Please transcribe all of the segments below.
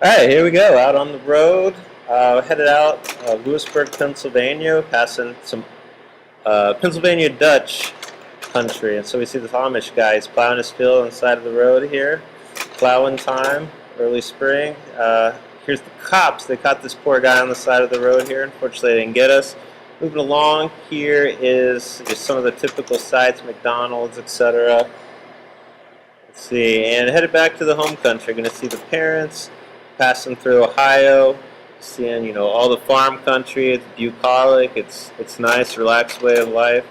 All right, here we go. Out on the road, headed out Lewisburg, Pennsylvania, passing some Pennsylvania Dutch country, and so we see this Amish guy. He's plowing his field on the side of the road here. Plowing time, early spring. Here's the cops. They caught this poor guy on the side of the road here. Unfortunately, they didn't get us. Moving along, here is just some of the typical sites, McDonald's, etc. Let's see, and headed back to the home country. Going to see the parents, passing through Ohio, seeing all the farm country. It's bucolic. It's nice, relaxed way of life.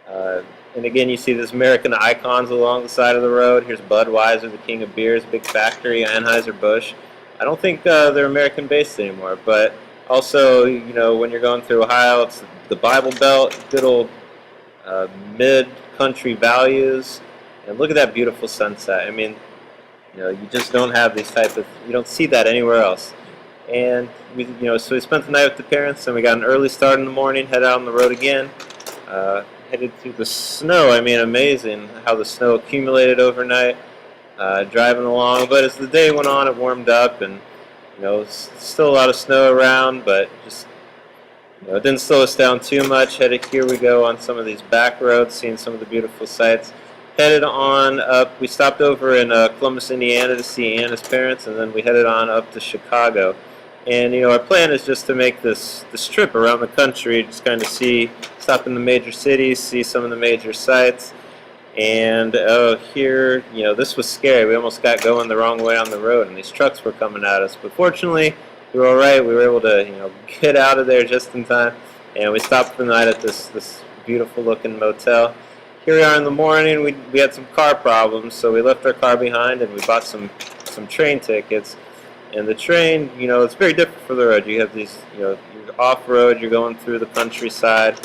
Uh, and again, you see these American icons along the side of the road. Here's Budweiser, the king of beers, big factory, Anheuser-Busch. I don't think they're American-based anymore, but also, when you're going through Ohio, it's the Bible Belt, good old mid-country values. And look at that beautiful sunset. I mean, you just don't have these you don't see that anywhere else. And so we spent the night with the parents, and we got an early start in the morning, head out on the road again. Headed through the snow. I mean, amazing how the snow accumulated overnight. Driving along, but as the day went on, it warmed up, and still a lot of snow around, but just it didn't slow us down too much. Headed here we go on some of these back roads, seeing some of the beautiful sights. Headed on up. We stopped over in Columbus, Indiana to see Anna's parents, and then we headed on up to Chicago. And our plan is just to make this trip around the country, just kind of stop in the major cities, see some of the major sites. And here, this was scary. We almost got going the wrong way on the road, and these trucks were coming at us. But fortunately, we were all right. We were able to, get out of there just in time. And we stopped for the night at this beautiful-looking motel. Here we are in the morning. We had some car problems, so we left our car behind, and we bought some train tickets. And the train, it's very different for the road. You have these, you're off-road. You're going through the countryside.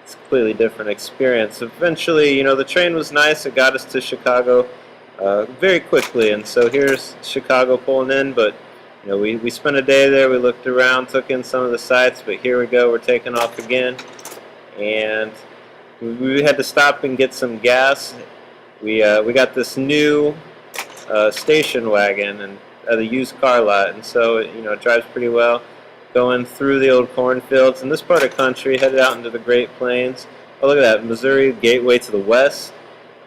It's a completely different experience. Eventually, the train was nice. It got us to Chicago very quickly, and so here's Chicago pulling in. But we spent a day there. We looked around, took in some of the sights. But here we go. We're taking off again, and we had to stop and get some gas. We got this new station wagon and at a used car lot, and so it drives pretty well. Going through the old cornfields in this part of the country, headed out into the Great Plains. Oh, look at that, Missouri Gateway to the west.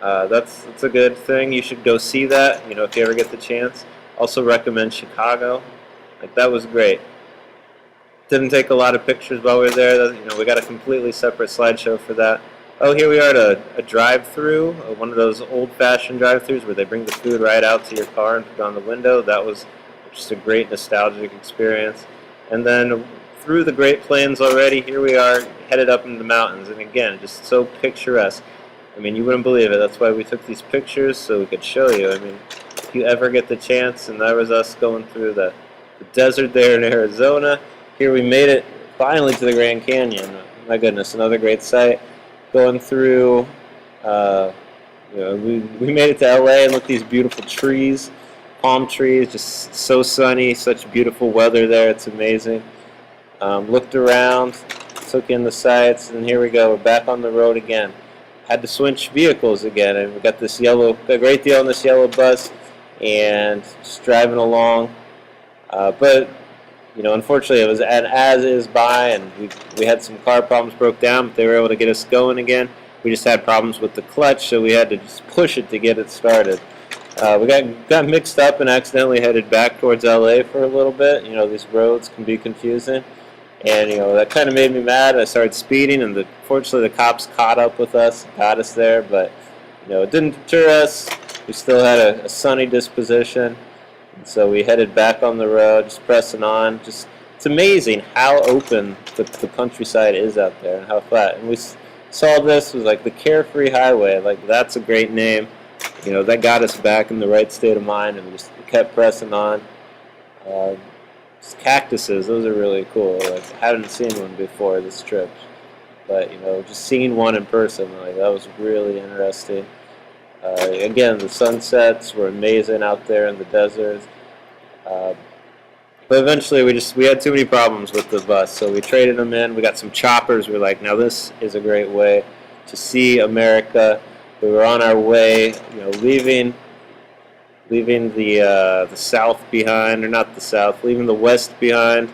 That's a good thing. You should go see that. If you ever get the chance. Also recommend Chicago. That was great. Didn't take a lot of pictures while we were there. We got a completely separate slideshow for that. Oh, here we are at a drive-through, one of those old-fashioned drive-thrus where they bring the food right out to your car and put it on the window. That was just a great nostalgic experience. And then through the Great Plains already, here we are headed up into the mountains. And again, just so picturesque. I mean, you wouldn't believe it. That's why we took these pictures, so we could show you. I mean, if you ever get the chance, and that was us going through the desert there in Arizona. Here we made it finally to the Grand Canyon. My goodness, another great sight. Going through, we made it to LA and look at these beautiful trees, palm trees, just so sunny, such beautiful weather there. It's amazing. Looked around, took in the sights, and here we go. We're back on the road again. Had to switch vehicles again, and we got a great deal on this yellow bus, and just driving along. But unfortunately, it was an as-is buy, and we had some car problems, broke down, but they were able to get us going again. We just had problems with the clutch, so we had to just push it to get it started. We got mixed up and accidentally headed back towards LA for a little bit. These roads can be confusing, and that kind of made me mad. I started speeding, and fortunately the cops caught up with us, got us there, but it didn't deter us. We still had a sunny disposition. And so we headed back on the road, just pressing on. It's amazing how open the countryside is out there and how flat. And we saw this was like the Carefree Highway. That's a great name. That got us back in the right state of mind, and we kept pressing on. Cactuses, those are really cool. I hadn't seen one before this trip, but just seeing one in person, that was really interesting. Again, the sunsets were amazing out there in the desert. But eventually we had too many problems with the bus, so we traded them in. We got some choppers. We're like, now this is a great way to see America. We were on our way, leaving leaving the south behind, or not the south, leaving the west behind,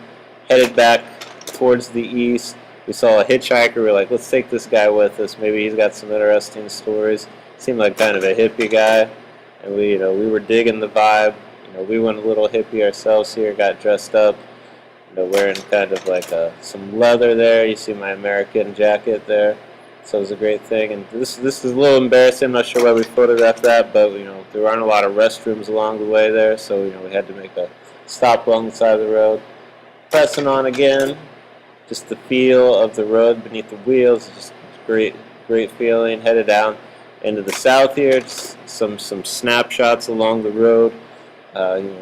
headed back towards the east. We saw a hitchhiker. We were like, let's take this guy with us. Maybe he's got some interesting stories. Seemed like kind of a hippie guy, and we were digging the vibe. We went a little hippie ourselves here. Got dressed up, wearing kind of like some leather there. You see my American jacket there. So it was a great thing. And this is a little embarrassing. I'm not sure why we photographed that, but there aren't a lot of restrooms along the way there, so we had to make a stop along the side of the road. Pressing on again. Just the feel of the road beneath the wheels, just great feeling. Headed down into the south here, just some snapshots along the road.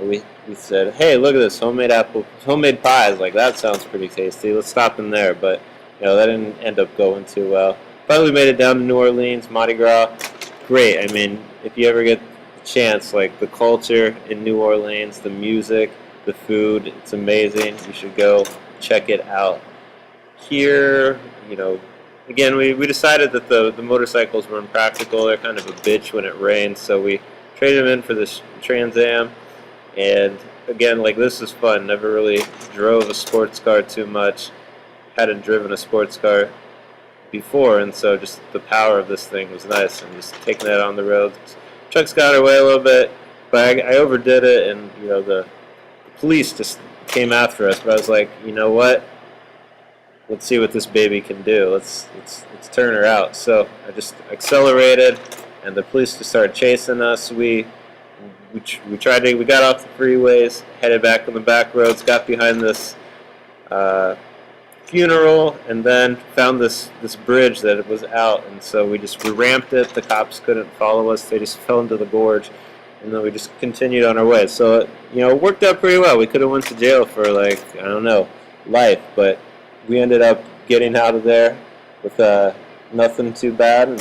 We said, hey, look at this, homemade pies. Like, that sounds pretty tasty. Let's stop in there. But that didn't end up going too well. Finally made it down to New Orleans, Mardi Gras. Great. I mean, if you ever get the chance, like the culture in New Orleans, the music, the food, it's amazing. You should go check it out. Here, again, we decided that the motorcycles were impractical. They're kind of a bitch when it rains, so we traded them in for this Trans Am. And again, like, this is fun. Never really drove a sports car too much. Hadn't driven a sports car before, and so just the power of this thing was nice, and just taking that on the road. Trucks got away a little bit, but I overdid it, and the police just came after us. But I was like, you know what? Let's see what this baby can do. Let's turn her out. So I just accelerated, and the police just started chasing us. We got off the freeways, headed back on the back roads, got behind this funeral, and then found this bridge that it was out, and so we ramped it. The cops couldn't follow us. They just fell into the gorge, and then we just continued on our way. So it worked out pretty well. We could have went to jail for, like, I don't know, life, but we ended up getting out of there with nothing too bad and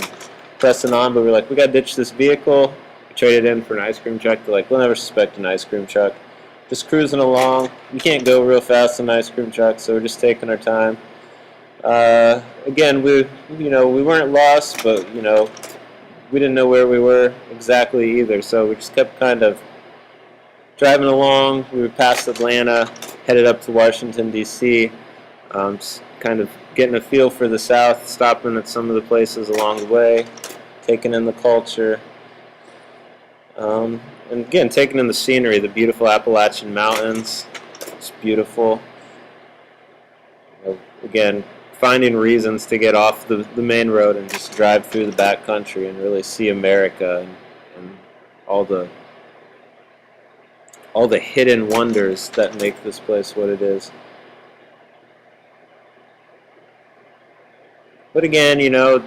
pressing on. But we were like, we got to ditch this vehicle. We traded in for an ice cream truck. They're like, we'll never suspect an ice cream truck. Just cruising along. You can't go real fast in an ice cream truck, so we're just taking our time. Again, we weren't lost, but we didn't know where we were exactly either. So we just kept kind of driving along. We were past Atlanta, headed up to Washington, D.C., just kind of getting a feel for the South, stopping at some of the places along the way, taking in the culture, and again, taking in the scenery, the beautiful Appalachian Mountains. It's beautiful. Again, finding reasons to get off the main road and just drive through the back country and really see America and all the hidden wonders that make this place what it is. But again,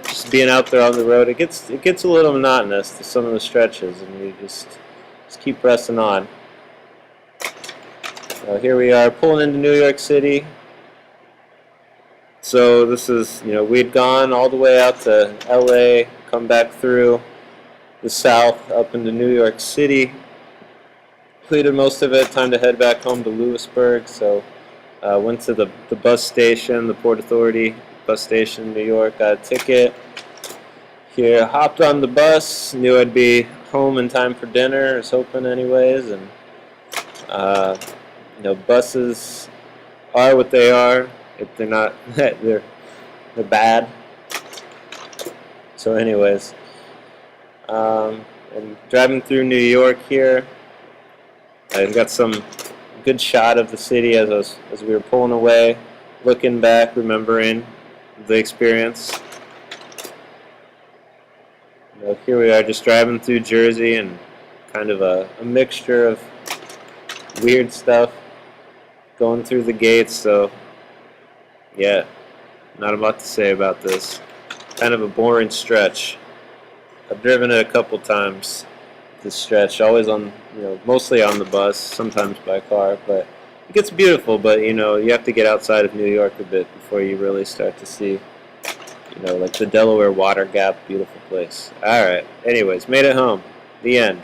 just being out there on the road, it gets a little monotonous to some of the stretches, and you just keep pressing on. Here we are pulling into New York City. So this is, we'd gone all the way out to LA, come back through the south up into New York City. Completed most of it. Time to head back home to Lewisburg. So went to the bus station, the Port Authority bus station in New York, got a ticket. Here, hopped on the bus, knew I'd be home in time for dinner, I was hoping anyways, and buses are what they are. If they're not, they're bad. So anyways, and driving through New York here, I got some good shot of the city as we were pulling away, looking back, remembering the experience. Here we are just driving through Jersey, and kind of a mixture of weird stuff going through the gates. So yeah, not a lot to say about this. Kind of a boring stretch. I've driven it a couple times, this stretch, always on, mostly on the bus, sometimes by car, but it gets beautiful. But you have to get outside of New York a bit before you really start to see, like the Delaware Water Gap, beautiful place. Alright, anyways, made it home. The end.